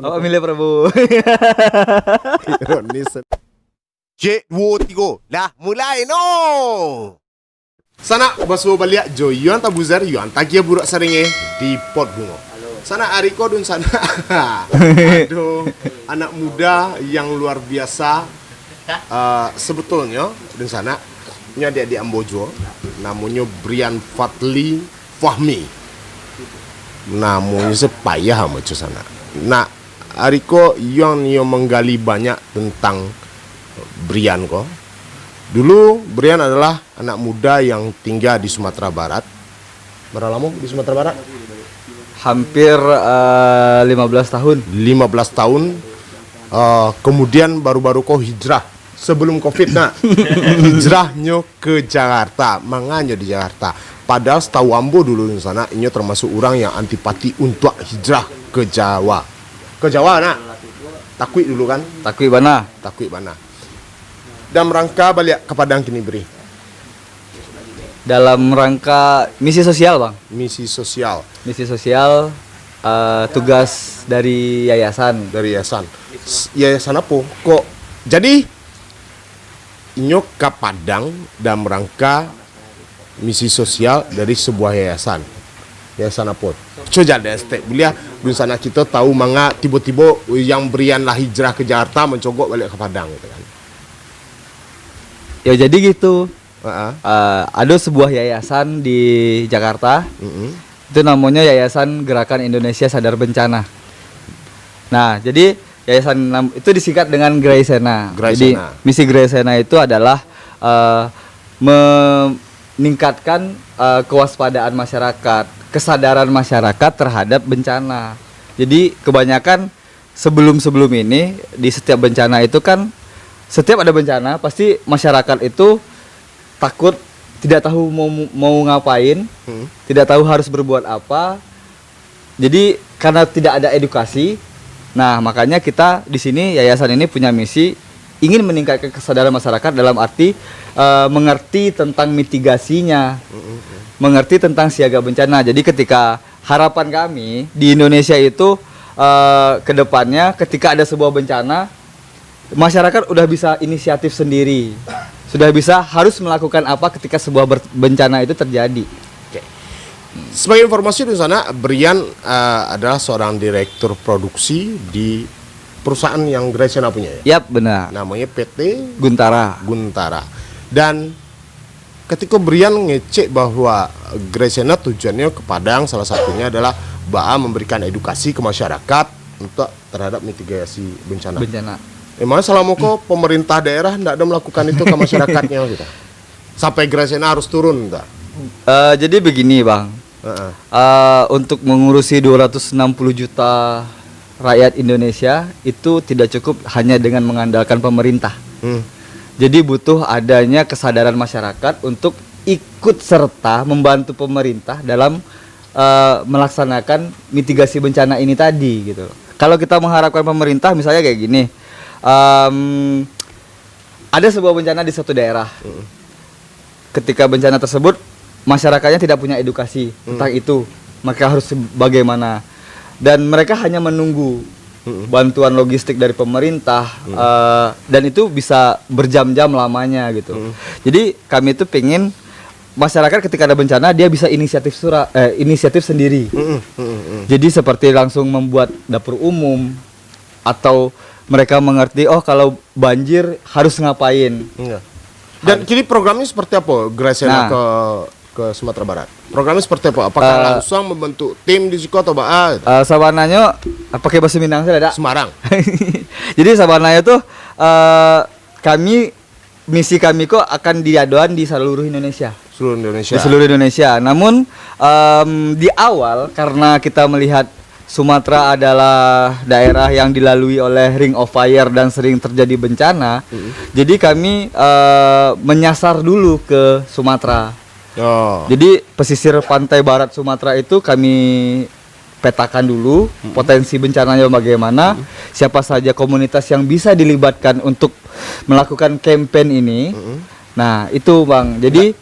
Oh, milih Prabowo. Ironis. Cik, 2, 3. Lah, mulai no. Sana basu balik jo yuan tabuzar yuan takia burak saringe di pot bungo. Sana Ariko dun sana. Aduh, anak muda yang luar biasa. Sebetulnya dun sana nya dia di Ambojo namanya Brian Fadli Fahmi. Namanya sepayah macam sana. Nah, Ariko yang menggali banyak tentang Brian kok. Dulu Brian adalah anak muda yang tinggal di Sumatera Barat. Berapa lama di Sumatera Barat? Hampir 15 tahun. 15 tahun. Kemudian baru-baru kau hijrah sebelum Covid nak. Hijrahnya ke Jakarta, manganya di Jakarta. Padahal setahu Ambo dulu di sana, ini termasuk orang yang antipati untuk hijrah ke Jawa. Ke Jawa nak. Takwi dulu kan? Takwi Bana. Takwi Bana. Dan rangka balik ke Padang kini beri. Dalam rangka misi sosial, Bang. Misi sosial Misi sosial, tugas dari yayasan. dari yayasan. Yayasan apa? Kok jadi inyok ke Padang dalam rangka misi sosial dari sebuah yayasan. Yayasan apa? Coba ada step belia di sana kita tahu manga tiba-tiba yang Brian lah hijrah ke Jakarta mencogok balik ke Padang gitu kan. Ya jadi gitu. Ada sebuah yayasan di Jakarta. Itu namanya Yayasan Gerakan Indonesia Sadar Bencana. Nah, jadi yayasan itu disingkat dengan Graisena. Jadi misi Graisena itu adalah meningkatkan kewaspadaan masyarakat, kesadaran masyarakat terhadap bencana. Jadi kebanyakan sebelum ini di setiap bencana itu kan setiap ada bencana pasti masyarakat itu takut, tidak tahu mau ngapain, tidak tahu harus berbuat apa. Jadi karena tidak ada edukasi, nah makanya kita di sini yayasan ini punya misi ingin meningkatkan kesadaran masyarakat dalam arti mengerti tentang mitigasinya, mengerti tentang siaga bencana. Jadi ketika harapan kami di Indonesia itu kedepannya ketika ada sebuah bencana, masyarakat udah bisa inisiatif sendiri, sudah bisa harus melakukan apa ketika sebuah bencana itu terjadi. Sebagai informasi di sana, Brian adalah seorang direktur produksi di perusahaan yang Graisena punya ya? Yap, benar. Namanya PT Guntara. Dan ketika Brian ngecek bahwa Graisena tujuannya ke Padang, salah satunya adalah memberikan edukasi ke masyarakat untuk terhadap mitigasi bencana. Emang selama kok pemerintah daerah tidak ada melakukan itu ke masyarakatnya gitu. Sampai Graisena harus turun enggak? Jadi begini, Bang. Untuk mengurusi 260 juta rakyat Indonesia itu tidak cukup hanya dengan mengandalkan pemerintah. Jadi butuh adanya kesadaran masyarakat untuk ikut serta membantu pemerintah dalam melaksanakan mitigasi bencana ini tadi gitu. Kalau kita mengharapkan pemerintah misalnya kayak gini, ada sebuah bencana di suatu daerah. Ketika bencana tersebut masyarakatnya tidak punya edukasi tentang itu, maka harus bagaimana? Dan mereka hanya menunggu bantuan logistik dari pemerintah, dan itu bisa berjam-jam lamanya gitu. Jadi kami itu pengen masyarakat ketika ada bencana dia bisa inisiatif sendiri. Jadi seperti langsung membuat dapur umum, atau mereka mengerti kalau banjir harus ngapain. Dan kini programnya seperti apa Graisena ke Sumatera Barat? Programnya seperti apa? Apakah langsung membentuk tim di situ atau sabananya pakai bahasa Minang saya ada Semarang. Jadi sabananya tuh misi kami kok akan diadakan di seluruh Indonesia. Di seluruh Indonesia. Namun di awal karena kita melihat Sumatera adalah daerah yang dilalui oleh Ring of Fire dan sering terjadi bencana. Jadi kami menyasar dulu ke Sumatera. Jadi pesisir pantai barat Sumatera itu kami petakan dulu potensi bencananya bagaimana, siapa saja komunitas yang bisa dilibatkan untuk melakukan campaign ini. Nah itu Bang, jadi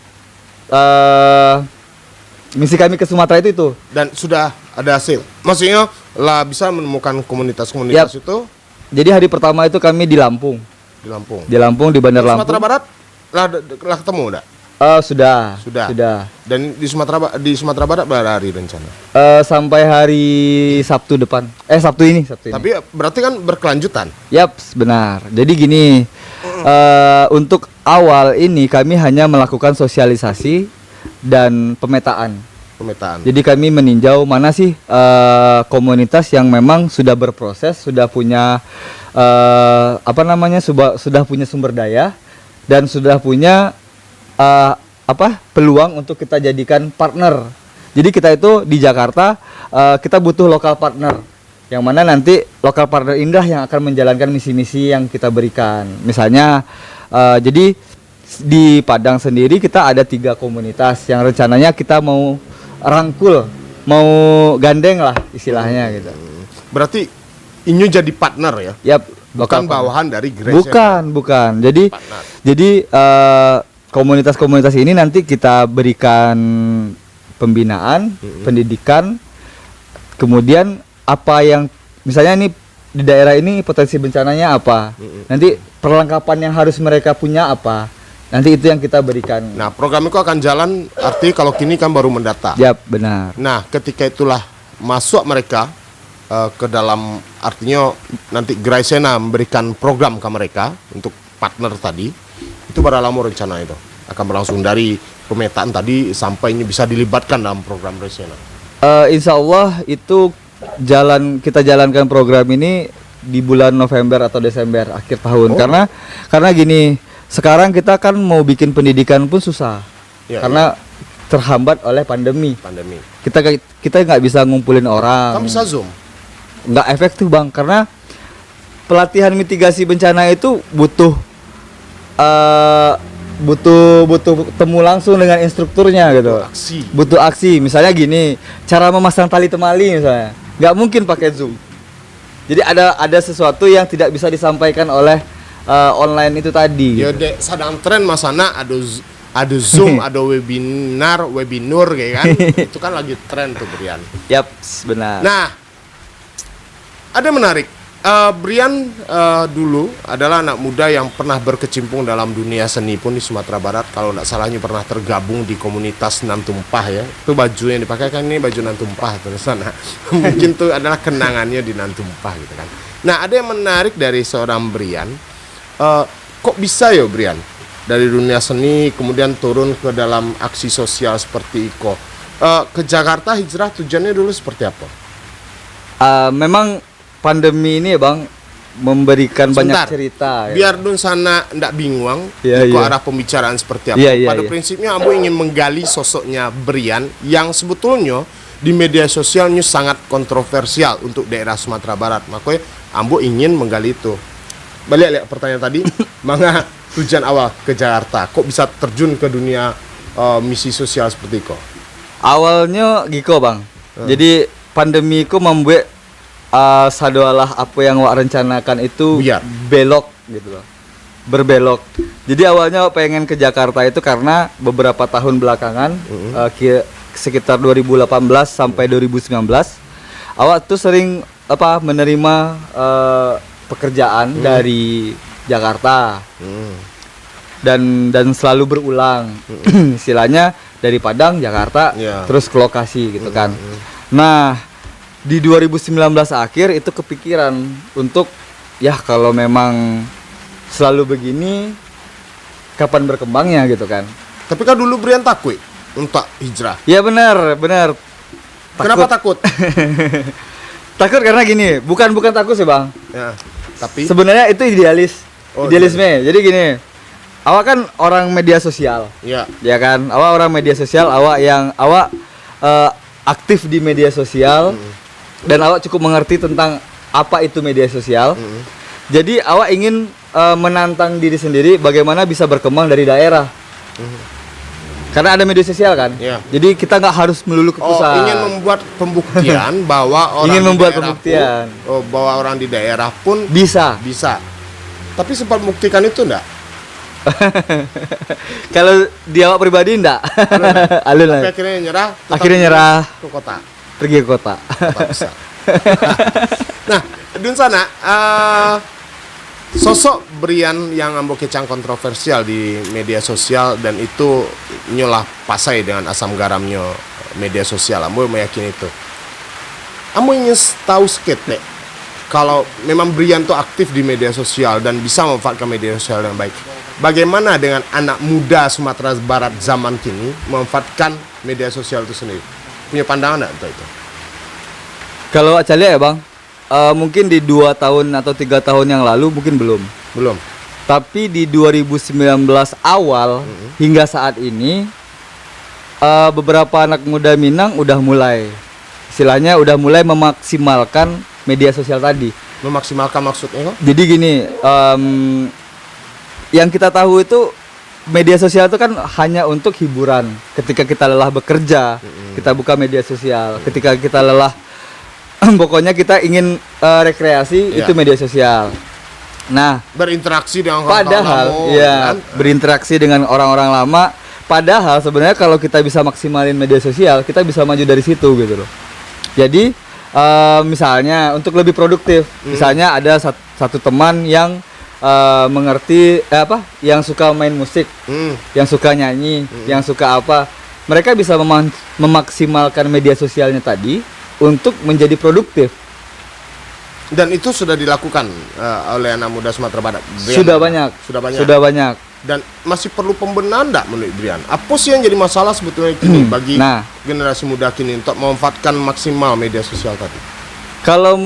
misi kami ke Sumatera itu. Dan sudah ada hasil. Maksudnya lah bisa menemukan komunitas-komunitas itu Jadi hari pertama itu kami di Lampung. di Lampung. Di Lampung, di Bandar Lampung. Sumatera Barat lah ketemu enggak? Sudah. Dan di Sumatera Barat berapa hari rencana? Sampai hari Sabtu depan. Sabtu ini. Tapi berarti kan berkelanjutan. Yap, benar. Jadi gini, untuk awal ini kami hanya melakukan sosialisasi dan pemetaan. Jadi kami meninjau mana sih komunitas yang memang sudah berproses, sudah punya sudah punya sumber daya dan sudah punya peluang untuk kita jadikan partner. Jadi kita itu di Jakarta kita butuh lokal partner, yang mana nanti lokal partner indah yang akan menjalankan misi-misi yang kita berikan. Misalnya jadi di Padang sendiri kita ada 3 komunitas yang rencananya kita mau rangkul, mau gandeng lah istilahnya gitu. Berarti Inyo jadi partner ya? Yap, bukan bawahan dari Grace. Bukan. Jadi komunitas-komunitas ini nanti kita berikan pembinaan, pendidikan, kemudian apa yang misalnya ini di daerah ini potensi bencananya apa, nanti perlengkapan yang harus mereka punya apa, nanti itu yang kita berikan. Nah, program itu akan jalan, artinya kalau kini kan baru mendata. Yap, benar. Nah, ketika itulah masuk mereka ke dalam, artinya nanti Graisena memberikan program ke mereka untuk partner tadi, itu berapa lama rencana itu? Akan berlangsung dari pemetaan tadi sampai ini bisa dilibatkan dalam program Graisena? Insya Allah itu kita jalankan program ini di bulan November atau Desember akhir tahun. Karena gini, sekarang kita kan mau bikin pendidikan pun susah karena terhambat oleh pandemi. Kita nggak bisa ngumpulin orang. Kan bisa Zoom? Nggak efektif Bang, karena pelatihan mitigasi bencana itu butuh temu langsung dengan instrukturnya gitu. Butuh aksi. Misalnya gini, cara memasang tali temali misalnya, nggak mungkin pakai Zoom. Jadi ada sesuatu yang tidak bisa disampaikan oleh online itu tadi. Ya dek, sedang tren masana ada Zoom, ada webinar kayak kan. Itu kan lagi tren tuh Brian. Yap, benar. Nah, ada menarik. Brian dulu adalah anak muda yang pernah berkecimpung dalam dunia seni pun di Sumatera Barat. Kalau tidak salahnya pernah tergabung di komunitas Nan Tumpah ya. Itu baju yang dipakai kan ini baju Nan Tumpah terus sana. Mungkin itu adalah kenangannya di Nan Tumpah gitu kan. Nah, ada yang menarik dari seorang Brian. Kok bisa ya Brian dari dunia seni kemudian turun ke dalam aksi sosial seperti Iko? Ke Jakarta hijrah tujuannya dulu seperti apa? Memang pandemi ini ya Bang memberikan banyak cerita ya. Biar dun sana ndak bingung ke arah pembicaraan seperti apa. Pada prinsipnya Ambo ingin menggali sosoknya Brian yang sebetulnya di media sosialnya sangat kontroversial untuk daerah Sumatera Barat. Makanya Ambo ingin menggali itu. Balik lihat pertanyaan tadi, mangga tujuan awal ke Jakarta. Kok bisa terjun ke dunia misi sosial seperti itu? Awalnya Giko Bang. Jadi pandemiku membuat sadoalah apa yang wak rencanakan itu belok gitu loh, berbelok. Jadi awalnya pengen ke Jakarta itu karena beberapa tahun belakangan sekitar 2018 sampai 2019 awak tuh sering menerima pekerjaan dari Jakarta dan selalu berulang. Istilahnya dari Padang Jakarta terus ke lokasi gitu kan. Nah, di 2019 akhir itu kepikiran untuk ya kalau memang selalu begini kapan berkembangnya gitu kan. Tapi kan dulu Brian takut untuk hijrah. Ya benar. Kenapa takut? Takut karena gini, bukan takut sih Bang. Ya, tapi sebenarnya itu idealisme. Jadi gini, awak kan orang media sosial. Ya kan, awak orang media sosial, awak aktif di media sosial. Dan awak cukup mengerti tentang apa itu media sosial. Jadi awak ingin menantang diri sendiri bagaimana bisa berkembang dari daerah. Karena ada media sosial kan. Jadi kita nggak harus melulu ke pusat. Ingin membuat pembuktian bahwa orang di daerah pun bisa. Tapi sempat membuktikan itu enggak? Kalau di awak pribadi enggak. Alun. Tapi akhirnya nyerah. Akhirnya nyerah ke kota. Pergi ke kota. Besar. Nah, Dun sana sosok Brian yang ambo kecang kontroversial di media sosial dan itu nyolah pasai dengan asam garamnya media sosial. Ambo meyakini itu. Ambo ingin tahu sedikit kalau memang Brian tuh aktif di media sosial dan bisa memanfaatkan media sosial yang baik. Bagaimana dengan anak muda Sumatera Barat zaman kini memanfaatkan media sosial itu sendiri? Punya pandangan enggak untuk itu? Kalau Acalia ya bang, mungkin di 2 tahun atau 3 tahun yang lalu mungkin belum. Belum. Tapi di 2019 awal hingga saat ini beberapa anak muda Minang udah mulai, istilahnya udah mulai memaksimalkan media sosial tadi. Memaksimalkan maksudnya kok? Jadi gini, yang kita tahu itu media sosial itu kan hanya untuk hiburan. Ketika kita lelah bekerja, kita buka media sosial. Ketika kita lelah pokoknya kita ingin rekreasi, itu media sosial. Nah, berinteraksi dengan padahal kan? berinteraksi dengan orang-orang lama. Padahal sebenarnya kalau kita bisa maksimalin media sosial, kita bisa maju dari situ gitu loh. Jadi misalnya untuk lebih produktif, misalnya ada satu teman yang mengerti yang suka main musik, yang suka nyanyi, yang suka apa, mereka bisa memaksimalkan media sosialnya tadi untuk menjadi produktif. Dan itu sudah dilakukan oleh anak muda Sumatera Barat. Sudah banyak. Sudah banyak. Dan masih perlu pembenahan enggak menurut Brian? Apa sih yang jadi masalah sebetulnya kini bagi generasi muda kini untuk memanfaatkan maksimal media sosial tadi? Kalau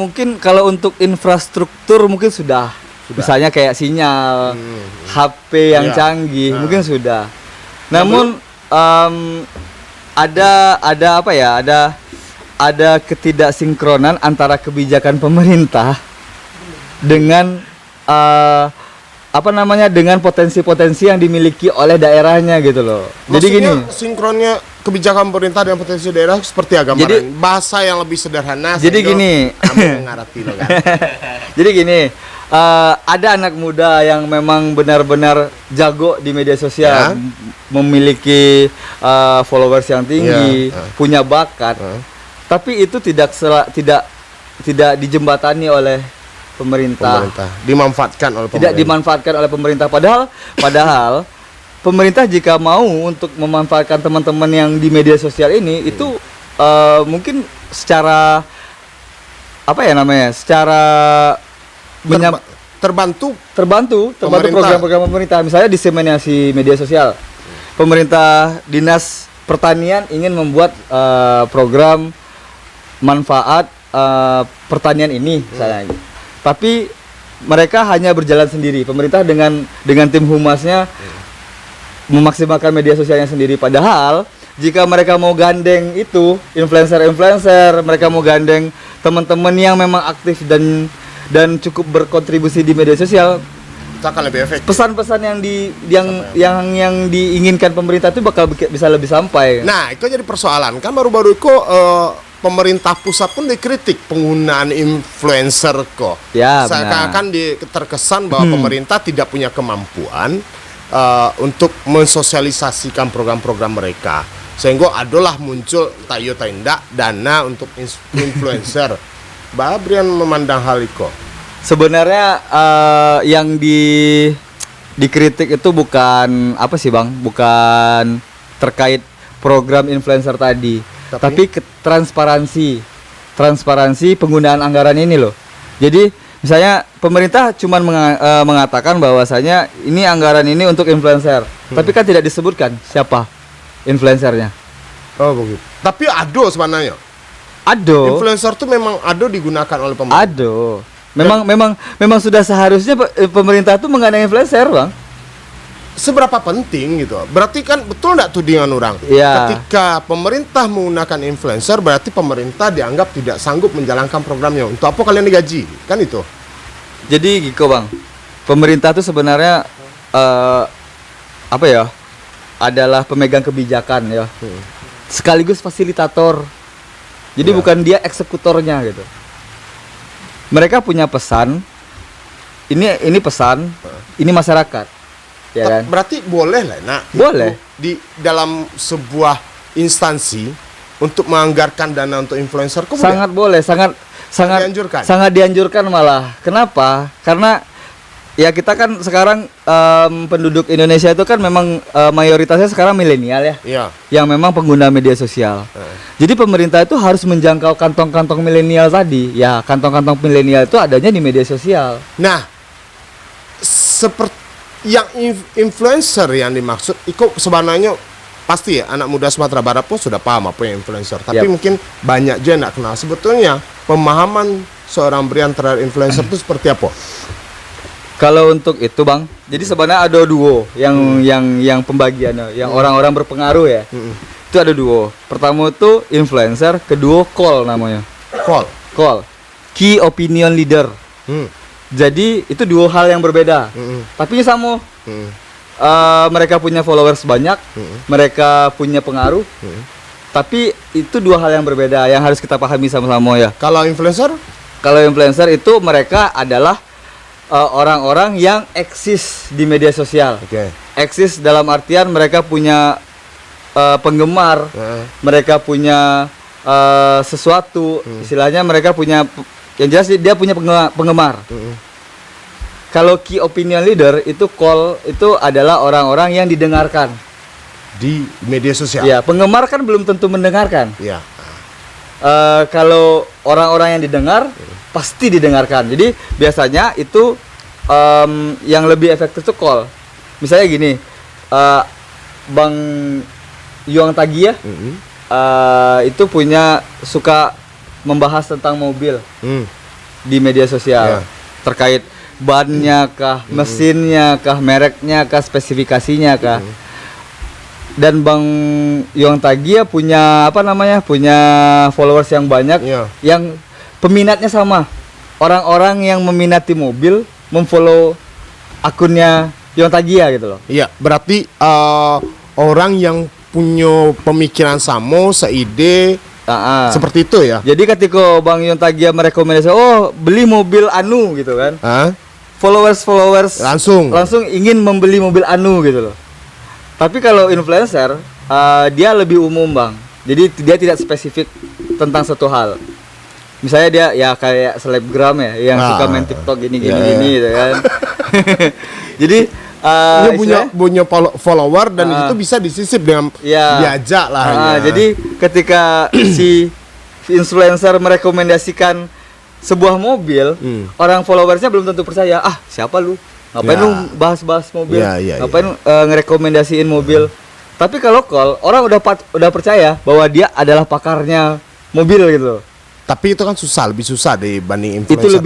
untuk infrastruktur mungkin sudah. Misalnya kayak sinyal, HP yang canggih, mungkin sudah. Namun ada ketidaksinkronan antara kebijakan pemerintah dengan dengan potensi-potensi yang dimiliki oleh daerahnya gitu loh. Maksudnya, jadi gini, sinkronnya kebijakan pemerintah dan potensi daerah seperti apa? Jadi bahasa yang lebih sederhana. Jadi gini, mengerti loh kan. Jadi gini, ada anak muda yang memang benar-benar jago di media sosial, memiliki followers yang tinggi, punya bakat. Tapi itu tidak dijembatani oleh pemerintah. Dimanfaatkan oleh pemerintah. Tidak dimanfaatkan oleh pemerintah. Padahal pemerintah jika mau untuk memanfaatkan teman-teman yang di media sosial ini itu mungkin secara secara terbantu program-program pemerintah. Misalnya diseminasi media sosial. Pemerintah Dinas Pertanian ingin membuat program manfaat pertanian ini misalnya. Tapi mereka hanya berjalan sendiri. Pemerintah dengan tim humasnya memaksimalkan media sosialnya sendiri. Padahal jika mereka mau gandeng itu influencer, mereka mau gandeng teman-teman yang memang aktif dan cukup berkontribusi di media sosial, itu akan lebih efektif. Pesan-pesan yang diinginkan pemerintah itu bakal bisa lebih sampai. Nah, itu jadi persoalan. Kan baru-baru itu pemerintah pusat pun dikritik penggunaan influencer kok. Ya, seakan-akan terkesan bahwa pemerintah tidak punya kemampuan untuk mensosialisasikan program-program mereka. Sehingga adalah muncul tayo tindak dana untuk influencer. Bah Brian memandang hal itu. Sebenarnya yang dikritik itu bukan apa sih Bang? Bukan terkait program influencer tadi, tapi transparansi penggunaan anggaran ini loh. Jadi misalnya pemerintah cuma mengatakan bahwasanya ini anggaran ini untuk influencer, tapi kan tidak disebutkan siapa influencernya. Oh begitu. Tapi ada sebenarnya. Ado. Influencer tuh memang digunakan oleh pemerintah. Ado. Memang sudah seharusnya pemerintah tuh menggandeng influencer, Bang. Seberapa penting gitu. Berarti kan betul enggak tudingan orang? Ya. Ketika pemerintah menggunakan influencer berarti pemerintah dianggap tidak sanggup menjalankan programnya. Untuk apa kalian digaji? Kan itu. Jadi gitu, Bang. Pemerintah tuh sebenarnya adalah pemegang kebijakan ya. Sekaligus fasilitator. Jadi bukan dia eksekutornya gitu. Mereka punya pesan. Ini pesan, ini masyarakat. Ya kan? Berarti boleh lah, boleh di dalam sebuah instansi untuk menganggarkan dana untuk influencer. Sangat boleh, Dianjurkan. sangat dianjurkan malah. Kenapa? Karena ya kita kan sekarang penduduk Indonesia itu kan memang mayoritasnya sekarang milenial ya, Iya. yang memang pengguna media sosial. Jadi pemerintah itu harus menjangkau kantong-kantong milenial tadi. Ya, kantong-kantong milenial itu adanya di media sosial. Nah, seperti yang influencer yang dimaksud, itu sebenarnya pasti ya anak muda Sumatera Barat pun sudah paham apa yang influencer. Tapi Yap. mungkin banyak juga yang nggak kenal. Sebetulnya pemahaman seorang Brian terhadap influencer itu seperti apa? Kalau untuk itu Bang, jadi sebenarnya ada duo yang pembagiannya, yang orang-orang berpengaruh ya. Itu ada duo. Pertama itu influencer, kedua call namanya. Call. Key opinion leader. Hmm. Jadi itu dua hal yang berbeda. Tapi sama. Mereka punya followers banyak, mereka punya pengaruh. Tapi itu dua hal yang berbeda yang harus kita pahami sama-sama ya. Kalau influencer? Kalau influencer itu mereka adalah orang-orang yang eksis di media sosial. Oke. Eksis dalam artian mereka punya penggemar, mereka punya sesuatu, istilahnya mereka punya, yang jelas dia punya penggemar. Kalau key opinion leader itu adalah orang-orang yang didengarkan Di media sosial? ya. Penggemar kan belum tentu mendengarkan. Iya. Kalau orang-orang yang didengar pasti didengarkan. Jadi biasanya itu yang lebih efektif itu call. Misalnya gini, Bang Yuang Tagia itu suka membahas tentang mobil di media sosial, terkait bannya kah, mesinnya kah, mereknya kah, spesifikasinya kah. Dan Bang Yuang Tagia punya punya followers yang banyak, yang peminatnya sama. Orang-orang yang meminati mobil memfollow akunnya Yuang Tagia gitu loh. Iya, berarti orang yang punya pemikiran sama, seide, seperti itu ya. Jadi ketika Bang Yuang Tagia merekomendasi, beli mobil anu gitu kan, followers langsung ingin membeli mobil anu gitu loh. Tapi kalau influencer dia lebih umum Bang. Jadi dia tidak spesifik tentang satu hal. Misalnya dia ya kayak selebgram ya, yang suka main TikTok gini gitu kan. Jadi dia punya follower dan itu bisa disisip dengan diajak lah. Jadi ketika si influencer merekomendasikan sebuah mobil, orang followersnya belum tentu percaya. Siapa lu? Ngapain lu bahas-bahas mobil? Ngapain ngerekomendasiin mobil? Tapi kalau call, orang udah percaya bahwa dia adalah pakarnya mobil gitu. Tapi itu kan lebih susah dibanding influencer.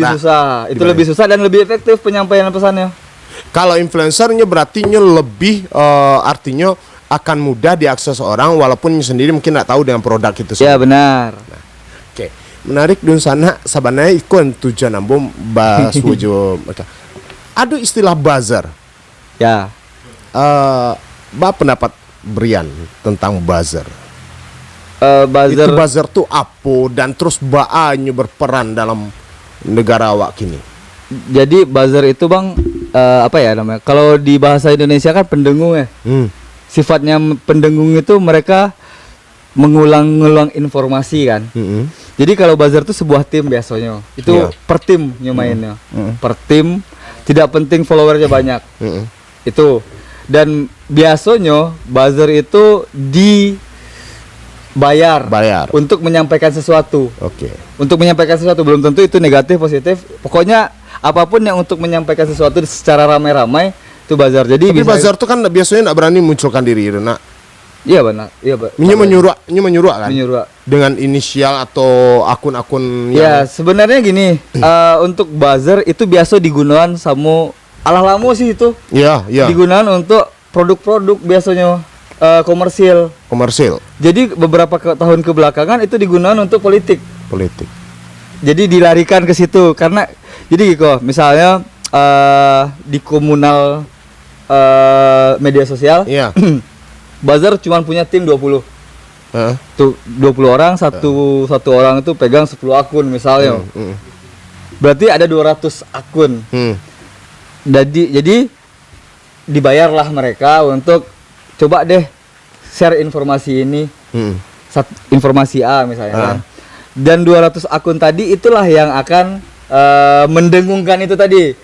Itu lebih susah dan lebih efektif penyampaian pesannya. Kalau influencernya berarti lebih artinya akan mudah diakses orang walaupun sendiri mungkin nggak tahu dengan produk itu sendiri. Ya benar. Oke, menarik dun sana sabananya ikon tujuan ambom bahas wujud. Ada istilah buzzer. Ya. Apa pendapat Brian tentang buzzer? Buzzer. Itu buzzer tuh apa dan terus baanya berperan dalam negara awak kini. Jadi buzzer itu Bang apa ya namanya? Kalau di bahasa Indonesia kan pendengung ya. Sifatnya pendengung itu mereka mengulang-ulang informasi kan. Jadi kalau buzzer itu sebuah tim biasanya. Itu per tim mainnya. Per tim, tidak penting followernya banyak. Itu. Dan biasanya buzzer itu bayar untuk menyampaikan sesuatu. Untuk menyampaikan sesuatu, belum tentu itu negatif, positif. Pokoknya apapun yang untuk menyampaikan sesuatu secara ramai-ramai itu buzzer. Jadi tapi buzzer itu kan biasanya tidak berani munculkan diri, nak. Iya benar. Iya, menyuruh kan. Menyuruh. Dengan inisial atau akun-akun ya, sebenarnya gini, untuk buzzer itu biasa digunakan sama lama sih itu. Iya. Digunakan untuk produk-produk biasanya komersil. Jadi beberapa tahun kebelakangan itu digunakan untuk politik. Jadi dilarikan ke situ karena jadi gitu, misalnya di komunal media sosial, buzzer cuma punya tim 20. Tuh 20 orang, satu orang itu pegang 10 akun misalnya. Berarti ada 200 akun. Jadi dibayarlah mereka untuk coba deh share informasi ini. Informasi A misalnya kan. Dan 200 akun tadi itulah yang akan mendengungkan itu tadi,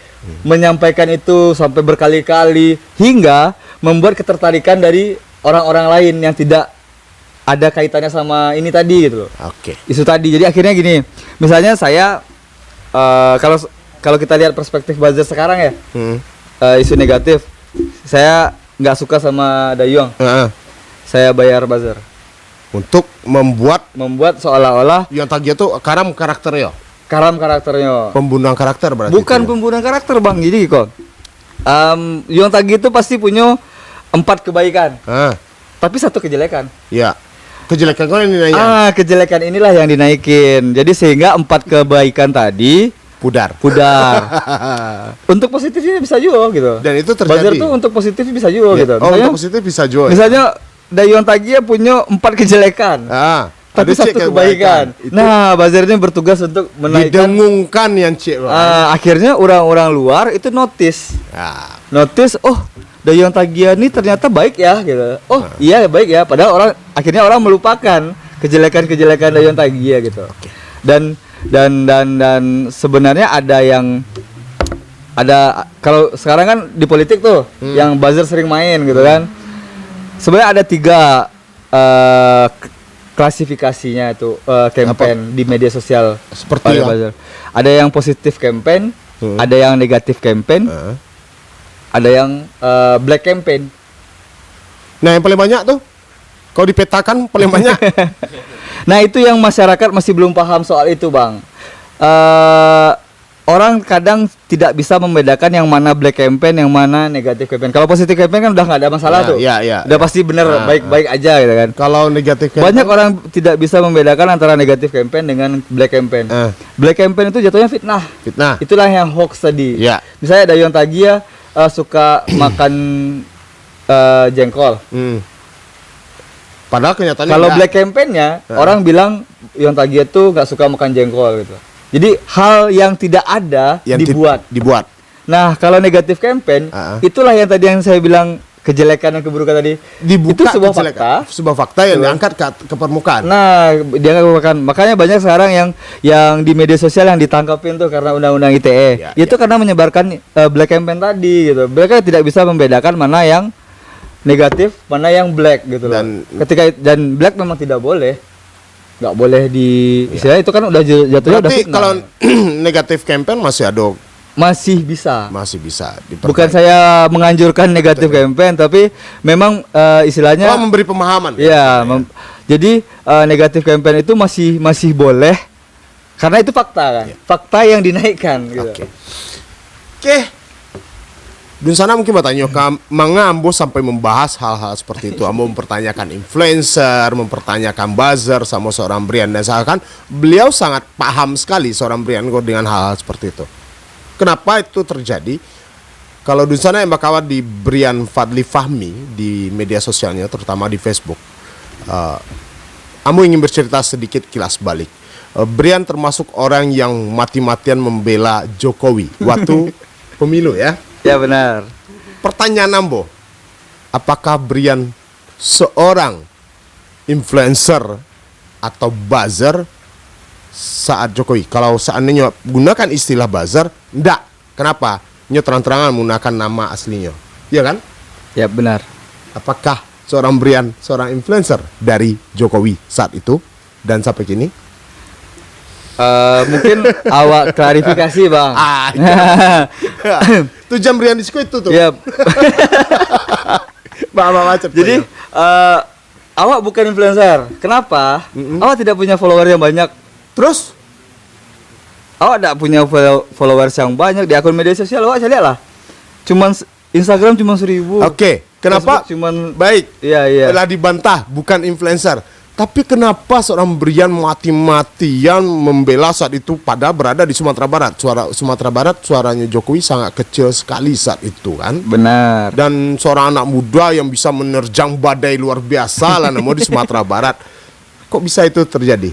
menyampaikan itu sampai berkali-kali hingga membuat ketertarikan dari orang-orang lain yang tidak ada kaitannya sama ini tadi gitu loh. Oke. Isu tadi. Jadi akhirnya gini, misalnya saya kalau kita lihat perspektif buzzer sekarang ya, isu negatif, saya nggak suka sama Dayong, saya bayar buzzer Untuk membuat seolah-olah yang tadi itu karam karakternya. karam karakternya. Pembunuhan karakter berarti. Bukan itu ya? pembunuhan karakter bang, jadi kok Yang tadi itu pasti punya 4 kebaikan, tapi 1 kejelekan. Ya. Kejelekan kau yang dinaikin. Kejelekan inilah yang dinaikin. Jadi sehingga 4 kebaikan tadi Pudar. Untuk positifnya bisa juga gitu. Dan itu terjadi. Buzzer tuh untuk positif bisa juga gitu. Oh, Misalnya, untuk positif bisa juga. misalnya Dayong Tagia punya 4 kejelekan, tapi ada 1 kebaikan. Itu Nah, buzzer ini bertugas untuk menaikkan. didengungkan yang cek. Akhirnya orang-orang luar itu notice, oh Dayong Tagia ini ternyata baik ya gitu. Oh iya baik ya. Padahal akhirnya orang melupakan kejelekan-kejelekan Dayong Tagia gitu. Dan sebenarnya ada kalau sekarang kan di politik tuh yang buzzer sering main gitu kan. Sebenarnya ada 3 klasifikasinya itu campaign di media sosial Seperti oleh yang buzzer. Ada yang positif campaign, ada yang negatif campaign, ada yang black campaign. Nah, yang paling banyak tuh kalau dipetakan paling banyak. Nah, itu yang masyarakat masih belum paham soal itu, Bang. Orang kadang tidak bisa membedakan yang mana black campaign, yang mana negatif campaign. Kalau positif campaign kan udah nggak ada masalah tuh. Udah pasti bener, baik-baik aja gitu kan. Kalau negatif Banyak orang tidak bisa membedakan antara negatif campaign dengan black campaign. Black campaign itu jatuhnya fitnah. Itulah yang hoax tadi. Misalnya Dayong Tagia suka makan jengkol. Padahal kenyataannya kalau enggak. black campaign-nya orang bilang Dayong Tagia tuh nggak suka makan jengkol gitu. Jadi hal yang tidak ada yang dibuat. Nah, kalau negatif campaign, itulah yang tadi yang saya bilang kejelekan dan keburukan tadi. Dibuka itu sebuah fakta yang diangkat ke permukaan. Nah, diangkat ke permukaan. Makanya banyak sekarang yang di media sosial yang ditangkapin tuh karena undang-undang ITE. Itu karena menyebarkan black campaign tadi gitu. Mereka tidak bisa membedakan mana yang negatif, mana yang black gitu loh. Dan black memang tidak boleh. Nggak boleh istilahnya itu kan udah jatuhnya udah Berarti fitnah. kalau negatif campaign masih bisa Bukan saya menganjurkan negatif campaign, tapi memang istilahnya memberi pemahaman. Jadi negatif campaign itu masih boleh karena itu fakta kan. Fakta yang dinaikkan gitu. Oke. Di sana mungkin bertanya manga ambo sampai membahas hal-hal seperti itu. Ambo mempertanyakan influencer, mempertanyakan buzzer sama seorang Brian, dan seakan beliau sangat paham sekali seorang Brian dengan hal-hal seperti itu. Kenapa itu terjadi? Kalau di sana yang bakal di Brian Fadli Fahmi di media sosialnya, terutama di Facebook, ambo ingin bercerita sedikit kilas balik. Brian termasuk orang yang mati-matian membela Jokowi waktu pemilu ya. Ya benar. Pertanyaan ambo, apakah Brian seorang influencer atau buzzer saat Jokowi? Kalau seandainya gunakan istilah buzzer, enggak. Kenapa? Nyo terang-terangan menggunakan nama aslinya. Iya kan? Ya benar. Apakah seorang Brian seorang influencer dari Jokowi saat itu dan sampai kini? Mungkin awak klarifikasi bang. Tujuan Brian Disco itu tuh. Yep. Jadi awak bukan influencer. Kenapa? Awak tidak punya follower yang banyak. Terus awak tidak punya followers yang banyak di akun media sosial. Awak saya lihat lah. Cuman Instagram cuma 1.000. Oke. Kenapa? Facebook cuman baik. Iya. Telah dibantah bukan influencer. Tapi kenapa seorang Brian mati-matian membela saat itu padahal berada di Sumatera Barat? Sumatera Barat suaranya Jokowi sangat kecil sekali saat itu kan? Benar. Dan seorang anak muda yang bisa menerjang badai luar biasa lah namanya di Sumatera Barat. Kok bisa itu terjadi?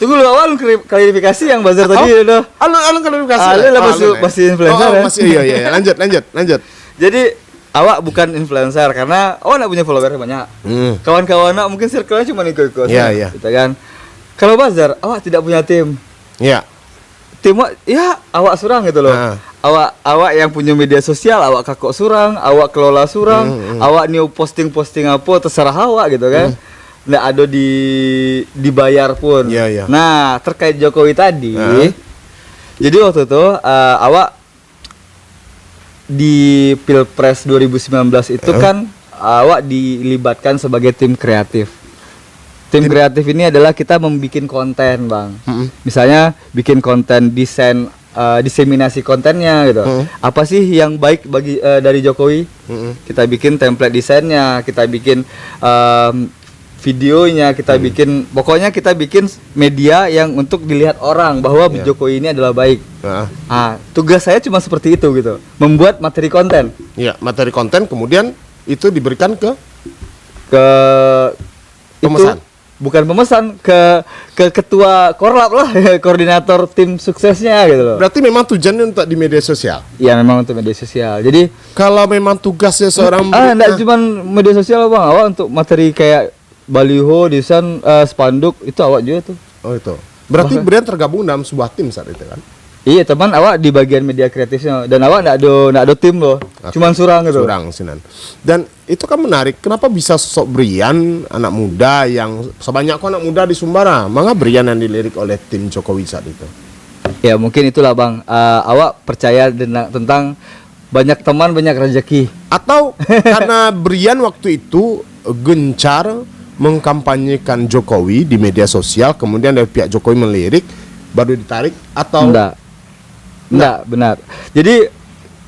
Tunggu dulu awal klarifikasi yang buzzer tadi udah. Alun klarifikasi. Masih influencer ya. Masih iya. Lanjut. Jadi awak bukan influencer karena awak tidak punya follower banyak. Kawan-kawan awak mungkin circle-nya cuma ikut-ikut. Iya. Gitu kan. Kalau bazar, awak tidak punya tim. Ya. Tim ya awak surang gitu loh. Awak yang punya media sosial, awak kakok surang, awak kelola surang, awak new posting apa terserah awak gitu kan. Nggak ada dibayar pun. Iya. Nah, terkait Jokowi tadi. Jadi waktu itu awak di Pilpres 2019 itu kan awak dilibatkan sebagai tim kreatif. Tim kreatif ini adalah kita membuat konten, Bang. Misalnya bikin konten desain, diseminasi kontennya gitu. Apa sih yang baik bagi dari Jokowi? Kita bikin template desainnya, kita bikin videonya, kita bikin, pokoknya kita bikin media yang untuk dilihat orang bahwa Jokowi ini adalah baik. Tugas saya cuma seperti itu gitu, membuat materi konten. Iya, materi konten kemudian itu diberikan ke Itu, pemesan. bukan pemesan, ke ketua korlap lah, koordinator tim suksesnya gitu loh. Berarti memang tujuannya untuk di media sosial. Iya, memang untuk media sosial. Jadi Kalau memang tugasnya seorang enggak cuma media sosial, Bang. Awak untuk materi kayak baliho, desain, spanduk itu awak juga tuh. Oh itu. Berarti Brian tergabung dalam sebuah tim saat itu kan? Iya, teman, awak di bagian media kreatifnya dan awak enggak ada tim loh. Cuman surang gitu. Surang Sinan. Dan itu kan menarik. Kenapa bisa sosok Brian, anak muda yang sebanyak anak muda di Sumbara, maka Brian yang dilirik oleh tim Jokowi saat itu? Ya mungkin itulah, Bang. Awak percaya tentang banyak teman banyak rezeki. Atau karena Brian waktu itu gencar mengkampanyekan Jokowi di media sosial, kemudian dari pihak Jokowi melirik, baru ditarik, atau Enggak, benar. Jadi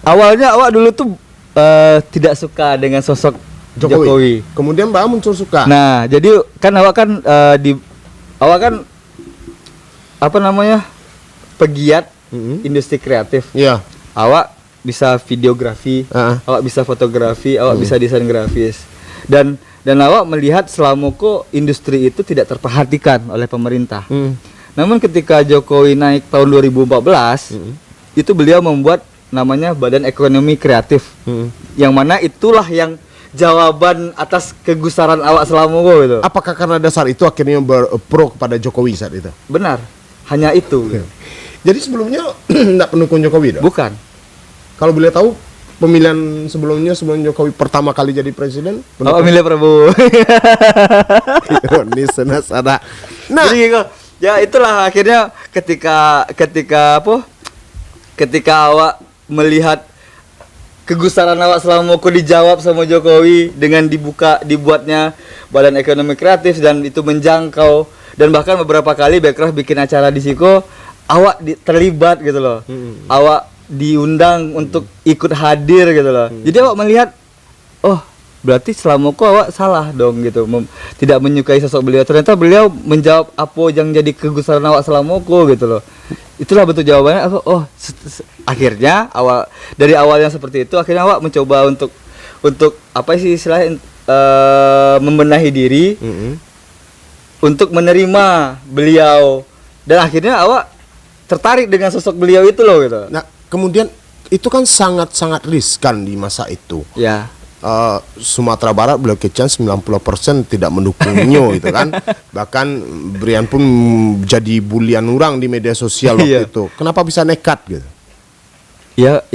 awalnya awak dulu tuh tidak suka dengan sosok Jokowi. Kemudian Mbak muncul suka. Nah, jadi kan awak kan awak kan apa namanya? Pegiat industri kreatif. Iya. Awak bisa videografi, awak bisa fotografi, awak bisa desain grafis. Dan awak melihat selama kok industri itu tidak terperhatikan oleh pemerintah. Namun ketika Jokowi naik tahun 2014, itu beliau membuat namanya Badan Ekonomi Kreatif. Yang mana itulah yang jawaban atas kegusaran awak selama gitu. Apakah karena dasar itu akhirnya berpro kepada Jokowi saat itu? Benar. Hanya itu. Jadi sebelumnya enggak pendukung Jokowi dong? Bukan. Kalau boleh tahu pemilihan sebelum Jokowi pertama kali jadi presiden? Awak milih Prabowo. Ini senasada. Nah, jadi gitu. Ya itulah akhirnya ketika awak melihat kegusaran awak selama aku dijawab sama Jokowi dengan dibuatnya Badan Ekonomi Kreatif dan itu menjangkau, dan bahkan beberapa kali Bekraf bikin acara di Siko, awak terlibat gitu loh. Awak diundang untuk ikut hadir gitu loh. Jadi awak melihat, oh berarti selama aku awak salah dong gitu, tidak menyukai sosok beliau. Ternyata beliau menjawab apa yang jadi kegusaran awak selama aku gitu loh. Itulah bentuk jawabannya. Aku akhirnya dari awalnya seperti itu, akhirnya awak mencoba untuk apa sih istilahnya, membenahi diri untuk menerima beliau, dan akhirnya awak tertarik dengan sosok beliau itu loh gitu. Nah, kemudian itu kan sangat-sangat riskan di masa itu. Ya. Sumatera Barat Blok Kecam 90% tidak mendukungnya gitu kan. Bahkan Brian pun jadi bulian orang di media sosial waktu itu. Kenapa bisa nekat gitu? Ya.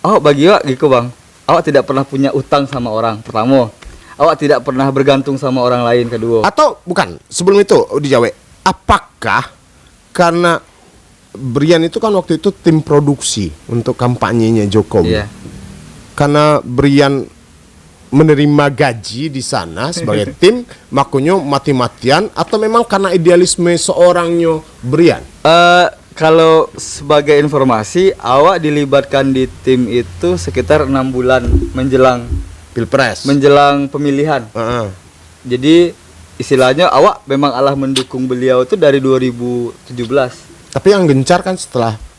Oh, bagi awak gitu, Bang. Awak tidak pernah punya utang sama orang. Pertama, awak tidak pernah bergantung sama orang lain. Kedua. Atau bukan, sebelum itu dijawab. Apakah karena Brian itu kan waktu itu tim produksi untuk kampanyenya Jokowi. Iya. Karena Brian menerima gaji di sana sebagai tim, makanya mati-matian, atau memang karena idealisme seorangnya Brian? Kalau sebagai informasi, awak dilibatkan di tim itu sekitar 6 bulan menjelang Pilpres, menjelang pemilihan. Jadi istilahnya awak memang alah mendukung beliau itu dari 2017. Tapi yang gencar kan setelah.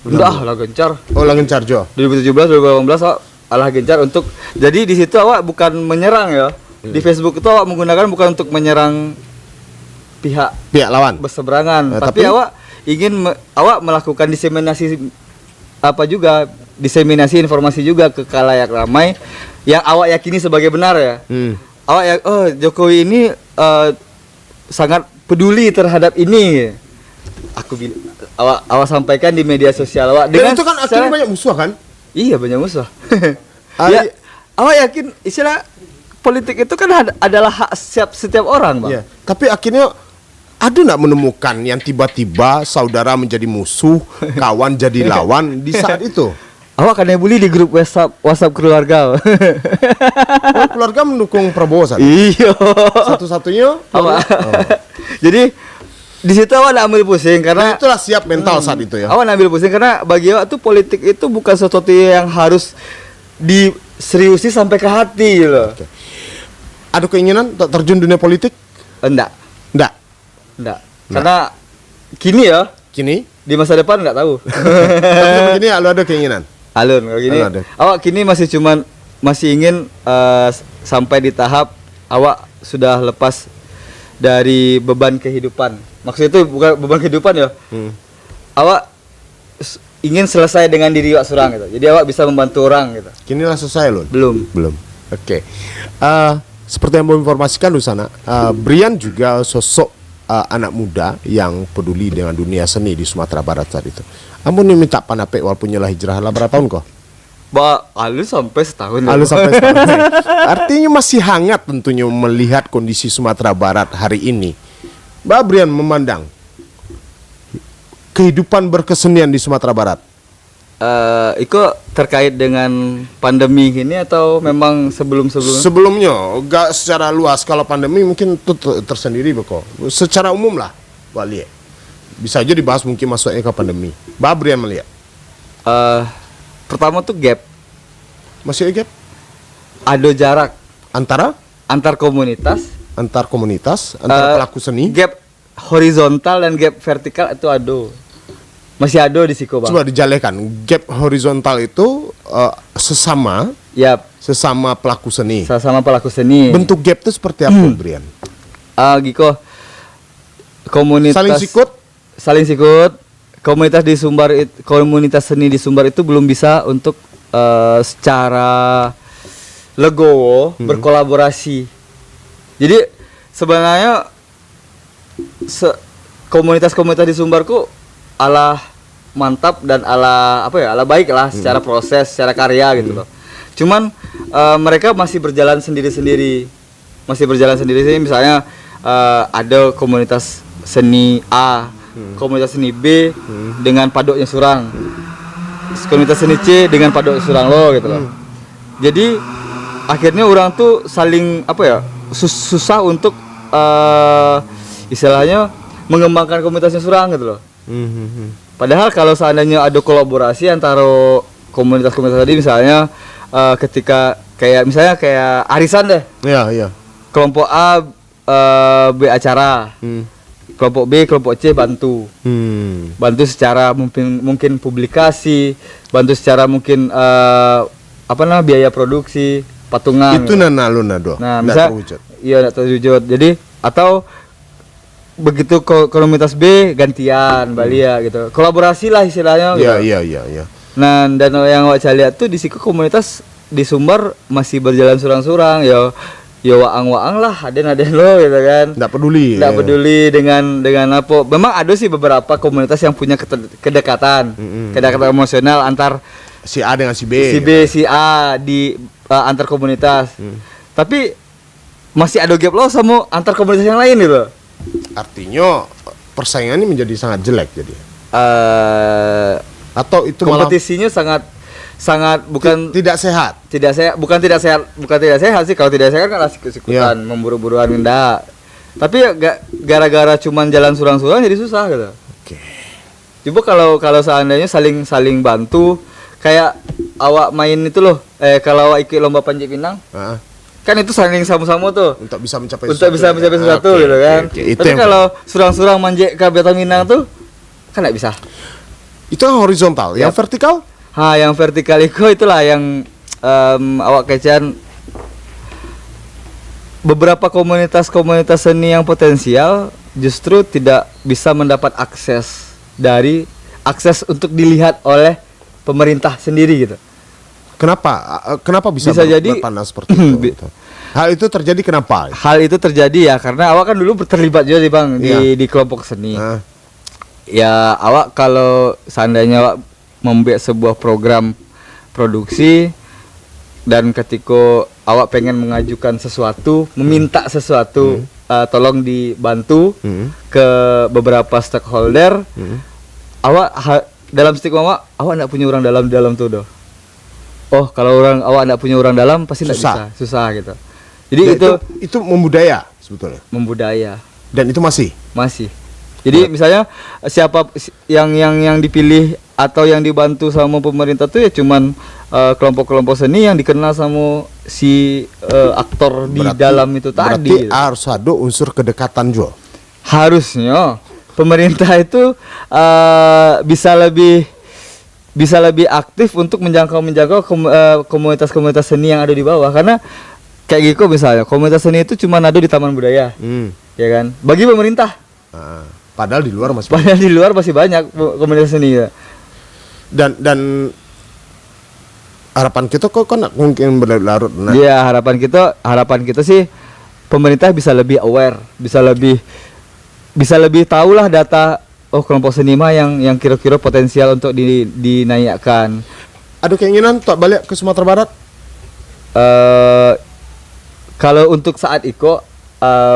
Enggak lah gencar. Oh lah gencar Jo. 2017 2018 awak alah gencar untuk, jadi di situ awak bukan menyerang ya. Di Facebook itu awak menggunakan bukan untuk menyerang pihak lawan berseberangan, tapi awak ingin awak melakukan diseminasi informasi juga ke khalayak ramai yang awak yakini sebagai benar ya. Awak Jokowi ini sangat peduli terhadap ini. Aku awak sampaikan di media sosial awak Dan itu kan akhirnya banyak musuh kan? Iya, banyak musuh. Ah, Ya, awak yakin istilah politik itu kan adalah hak setiap orang, Bang. Iya. Tapi akhirnya ada nggak menemukan yang tiba-tiba saudara menjadi musuh, kawan jadi lawan di saat itu? Awak kan bully di grup WhatsApp keluarga. Oh, keluarga mendukung Prabowo saat itu? Iya. Satu-satunya Awak. Oh. Jadi di situ awak nak ambil pusing Dan karena itulah siap mental saat itu ya. awak nak ambil pusing karena bagi awak tuh politik itu bukan sesuatu yang harus diseriusi sampai ke hati loh. Oke. Ada keinginan untuk terjun dunia politik? Enggak. Enggak. Karena kini ya Kini? di masa depan enggak tahu. Tapi begini lu ada keinginan? Alun kalau gini. Alun ada. Awak kini masih ingin sampai di tahap awak sudah lepas dari beban kehidupan. Maksudnya itu bukan beban kehidupan ya. Awak ingin selesai dengan diri awak seorang gitu. Jadi awak bisa membantu orang gitu. Kini lah selesai loh. Belum. Oke. Seperti yang mau informasikan di sana, Brian juga sosok anak muda yang peduli dengan dunia seni di Sumatera Barat saat itu. Ampun nih minta panapek walaupun nyelah hijrah lah berapa tahun kok? Alus sampai setahun. Lalu sampai sekarang. Artinya masih hangat tentunya melihat kondisi Sumatera Barat hari ini. Mbak Brian memandang kehidupan berkesenian di Sumatera Barat. Itu terkait dengan pandemi ini atau memang sebelumnya? Sebelumnya, enggak secara luas. Kalau pandemi mungkin itu tersendiri kok. Secara umum lah, Mbak lihat. Bisa aja dibahas mungkin masuknya ke pandemi. Mbak Brian melihat. Pertama tuh gap. Masih ada gap Ada jarak antar komunitas, antar pelaku seni. Gap horizontal dan gap vertikal itu ada. Masih ada di situ, Bang. Coba dijalekan. Gap horizontal itu sesama Yap, pelaku seni. sama pelaku seni. Bentuk gap itu seperti apa, Brian? Giko komunitas saling sikut. Komunitas seni di Sumbar itu belum bisa untuk secara legowo berkolaborasi. Jadi sebenarnya komunitas-komunitas di Sumbarku ala mantap dan ala baik lah secara proses, secara karya gitu loh. Cuman mereka masih berjalan sendiri-sendiri. Misalnya ada komunitas seni A, komunitas seni B dengan padoknya surang, komunitas seni C dengan padok surang lo gitu loh. Jadi akhirnya orang tuh saling susah untuk istilahnya mengembangkan komunitasnya surang gitu loh. Padahal kalau seandainya ada kolaborasi antara komunitas-komunitas tadi, misalnya ketika kayak arisan deh. Iya. Kelompok A B acara. Kelompok B, kelompok C bantu secara mungkin publikasi, bantu secara mungkin biaya produksi, patungan. Itu nado. Nah, misal iya enggak terwujud. Jadi atau begitu komunitas B gantian Balia gitu. Kolaborasi lah istilahnya gitu. Iya. Nah, dan yang awak lihat tuh di situ komunitas di Sumbar masih berjalan surang-surang ya waang-waang lah, aden lo gitu kan. Enggak peduli dengan apa. Memang ada sih beberapa komunitas yang punya kedekatan emosional antar si A dengan si B. Si A di antar komunitas. Tapi masih ada gap lo sama antar komunitas yang lain gitu. Artinya persaingan ini menjadi sangat jelek jadi. Atau itu kompetisinya sangat bukan tidak sehat. Bukan tidak sehat sih. Kalau tidak sehat kan asik-asikutan, memburu-buruan enggak. Tapi gara-gara cuman jalan surang-surang jadi susah gitu. Oke. Coba kalau seandainya saling bantu, kayak awak main itu loh. Kalau awak ikut lomba panjat pinang, kan itu saling sama-sama tuh untuk bisa mencapai sesuatu gitu kan. Tapi kalau surang-surang manjek ke Batang Minang tuh kan nggak bisa. Itu yang horizontal. Yang vertikal? Yang vertikal itulah yang awak kecian beberapa komunitas seni yang potensial justru tidak bisa mendapat akses untuk dilihat oleh pemerintah sendiri gitu. Kenapa bisa jadi berpandang seperti itu? Hal itu terjadi kenapa? hal itu terjadi ya karena awak kan dulu terlibat juga nih bang di kelompok seni. Ah, Ya awak kalau seandainya awak membuat sebuah program produksi dan ketika awak pengen mengajukan sesuatu, meminta sesuatu, tolong dibantu ke beberapa stakeholder, awak dalam stigma awak nggak punya orang dalam tuh doh. Oh kalau awak nggak punya orang dalam pasti nggak Susah. bisa, susah gitu. Jadi ya, itu itu membudaya sebetulnya. membudaya. Dan itu masih. Jadi misalnya yang dipilih atau yang dibantu sama pemerintah tuh ya cuman kelompok-kelompok seni yang dikenal sama si aktor di dalam itu Berarti tadi. harus ada unsur kedekatan juga. Harusnya pemerintah itu bisa lebih aktif untuk menjangkau komunitas-komunitas seni yang ada di bawah karena kayak gitu misalnya komunitas seni itu cuma ada di taman budaya, ya kan? Bagi pemerintah. Nah, padahal di luar masih. Padahal di luar masih banyak komunitas seni ya. Dan harapan kita kok nak mungkin berlarut. Nah, Iya, harapan kita sih pemerintah bisa lebih aware, bisa lebih tahulah data kelompok seni mah yang kira-kira potensial untuk dinaikkan. ada keinginan untuk balik ke Sumatera Barat? Kalau untuk saat Iko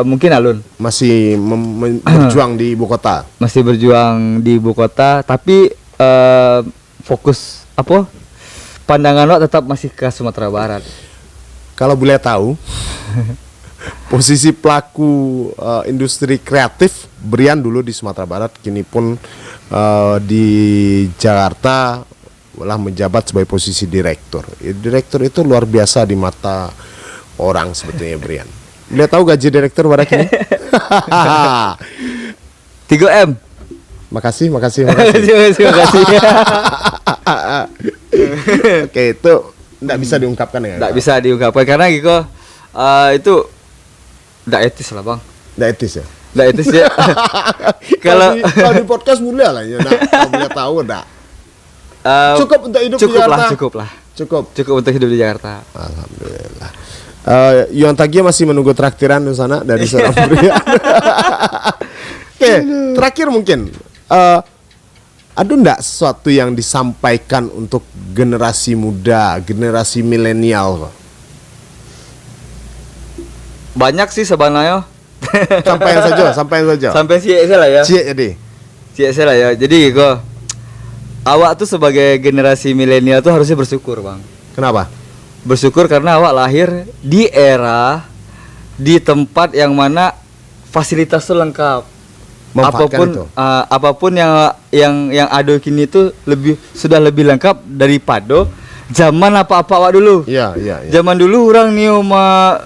mungkin alun Masih berjuang di ibu kota. masih berjuang di ibu kota, tapi fokus pandangan lo tetap masih ke Sumatera Barat. Kalau boleh tahu, posisi pelaku industri kreatif Brian dulu di Sumatera Barat, kini pun di Jakarta malah menjabat sebagai posisi direktur. Direktur itu luar biasa di mata orang sebetulnya Brian. Boleh tahu gaji direktur pada kini? 3M. Makasih. Terima kasih. Oke, itu enggak bisa diungkapkan ya. Nggak bisa diungkapkan karena Giko itu nggak etis lah bang. Enggak etis ya. Nggak etis ya. Kalau Kalau di podcast boleh lah ya, kalau boleh tahu enggak. Cukup untuk hidup di Jakarta. Cukup untuk hidup di Jakarta. Alhamdulillah. Yon Tagia masih menunggu traktiran di sana dari seorang pria. Oke, terakhir mungkin ada enggak sesuatu yang disampaikan untuk generasi muda, generasi milenial? Banyak sih sebenarnya. Sampaikan saja. Sampai sih lah ya. Cie jadi. Sih lah ya. Jadi Giko, awak tuh sebagai generasi milenial tuh harusnya bersyukur bang. Kenapa? Bersyukur karena awak lahir di era di tempat yang mana fasilitas tuh lengkap. Apapun yang ada kini itu sudah lebih lengkap daripada zaman apa-apa awak dulu. Iya. Zaman dulu orang nih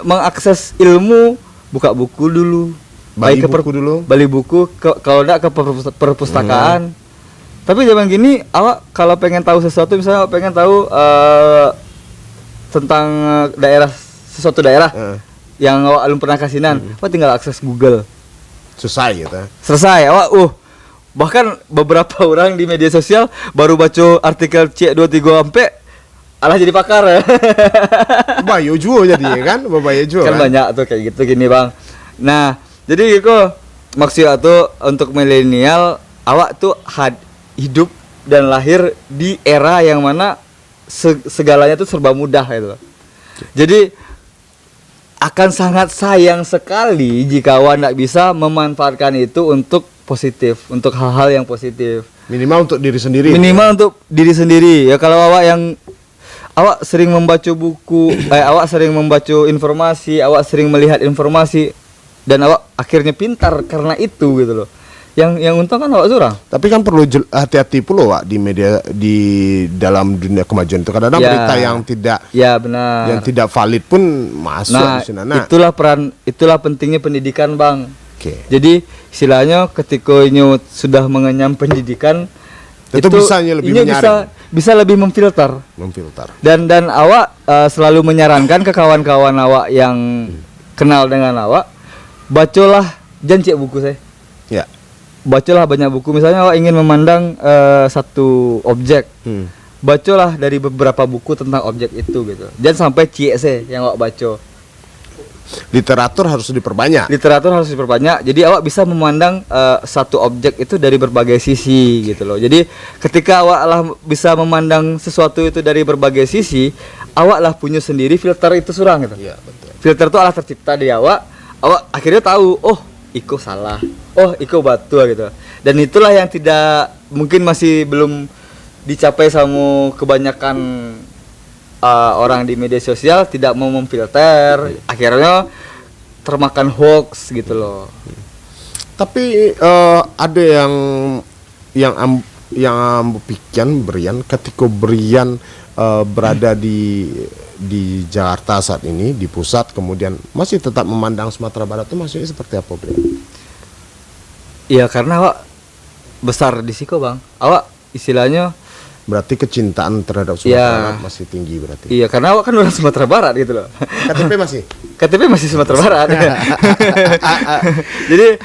mengakses ilmu buka buku dulu. Beli buku kalau enggak ke perpustakaan. Tapi zaman gini awak kalau pengen tahu sesuatu, misalnya awak pengen tahu tentang suatu daerah yang awak belum pernah kasinan, awak tinggal akses Google. Selesai. Awak bahkan beberapa orang di media sosial baru baca artikel C23 sampai alah jadi pakar ya. Bayo juga jadi ya kan? Bayo juga kan banyak tuh kayak gitu gini bang. Nah jadi gitu maksudnya tuh untuk milenial awak tuh hidup dan lahir di era yang mana segalanya tuh serba mudah gitu. Jadi akan sangat sayang sekali jika awak tidak bisa memanfaatkan itu untuk positif, untuk hal-hal yang positif. Minimal untuk diri sendiri. Untuk diri sendiri. Ya kalau awak sering membaca buku, awak sering membaca informasi, awak sering melihat informasi dan awak akhirnya pintar karena itu gitu loh. Yang untung kan awak seorang. Tapi kan perlu hati-hati pula Wak di media, di dalam dunia kemajuan itu kadang-kadang berita yang tidak benar. yang tidak valid pun masuk di sana. Itulah pentingnya pendidikan bang. Oke. Jadi istilahnya ketika ini sudah mengenyam pendidikan itu bisa lebih memfilter. Dan awak selalu menyarankan ke kawan-kawan awak yang kenal dengan awak, bacalah janji buku saya. Ya. Bacalah banyak buku. Misalnya awak ingin memandang satu objek, bacalah dari beberapa buku tentang objek itu gitu. Jangan sampai CSE yang awak baca. literatur harus diperbanyak. Literatur harus diperbanyak. Jadi awak bisa memandang satu objek itu dari berbagai sisi gitu loh. Jadi ketika awak lah bisa memandang sesuatu itu dari berbagai sisi, awak lah punya sendiri filter itu surang gitu. Iya, betul. Filter itu alah tercipta di awak akhirnya tahu, oh iko salah, oh iko batu gitu. Dan itulah yang tidak mungkin masih belum dicapai sama kebanyakan orang di media sosial, tidak mau memfilter, akhirnya termakan hoax gitu loh. Tapi ada yang ambo pikiran Brian ketika Brian berada di Jakarta saat ini, di pusat, kemudian masih tetap memandang Sumatera Barat itu maksudnya seperti apa, Brian? Iya, karena awak besar di Siko, Bang. Awak istilahnya Berarti kecintaan terhadap Sumatera Iya. Barat masih tinggi berarti. iya, karena awak kan orang Sumatera Barat gitu loh. KTP masih? KTP masih Sumatera Barat. Jadi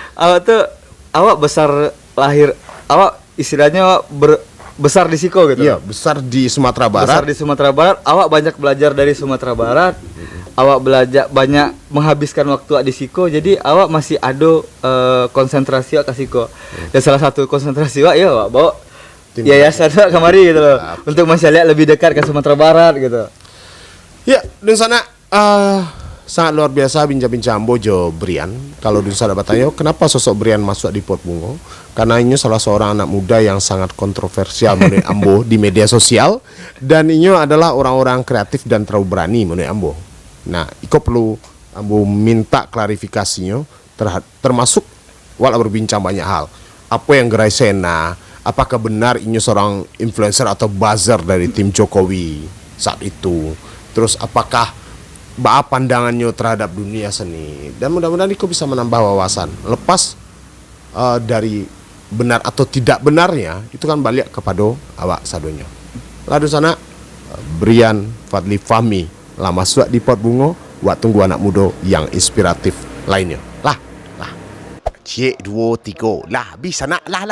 awak besar lahir, awak istilahnya besar di Siko gitu. Iya, besar di Sumatera Besar Barat. di Sumatera Barat, awak banyak belajar dari Sumatera Barat. Awak belajar banyak menghabiskan waktu di Siko, jadi awak masih ada konsentrasi awak ke Siko. Dan salah satu konsentrasi awak ya awak bawa Tim yayasan awak kemari gitu loh. Untuk masih lihat lebih dekat ke Sumatera Barat gitu. Ya, di sana sangat luar biasa bincang-bincang Bojo Brian. Kalau di sana bertanya, kenapa sosok Brian masuk di Pot Bungo? Karena ini salah seorang anak muda yang sangat kontroversial menurut Ambo di media sosial, dan ini adalah orang-orang kreatif dan terlalu berani menurut Ambo. Nah, iko perlu Ambo minta klarifikasinya termasuk walau berbincang banyak hal. Apa yang gerai Sena? Apakah benar ini seorang influencer atau buzzer dari tim Jokowi saat itu? Terus apakah pandangannya terhadap dunia seni? Dan mudah-mudahan Iko bisa menambah wawasan. Lepas dari benar atau tidak benarnya, itu kan balik kepada awak sadonya. Lalu sana Brian Fadli Fahmi lah masuk di Pot Bungo, buat tunggu anak muda yang inspiratif lainnya. Lah. Cik 2 3. Lah habis anak. Lah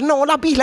no, lebih.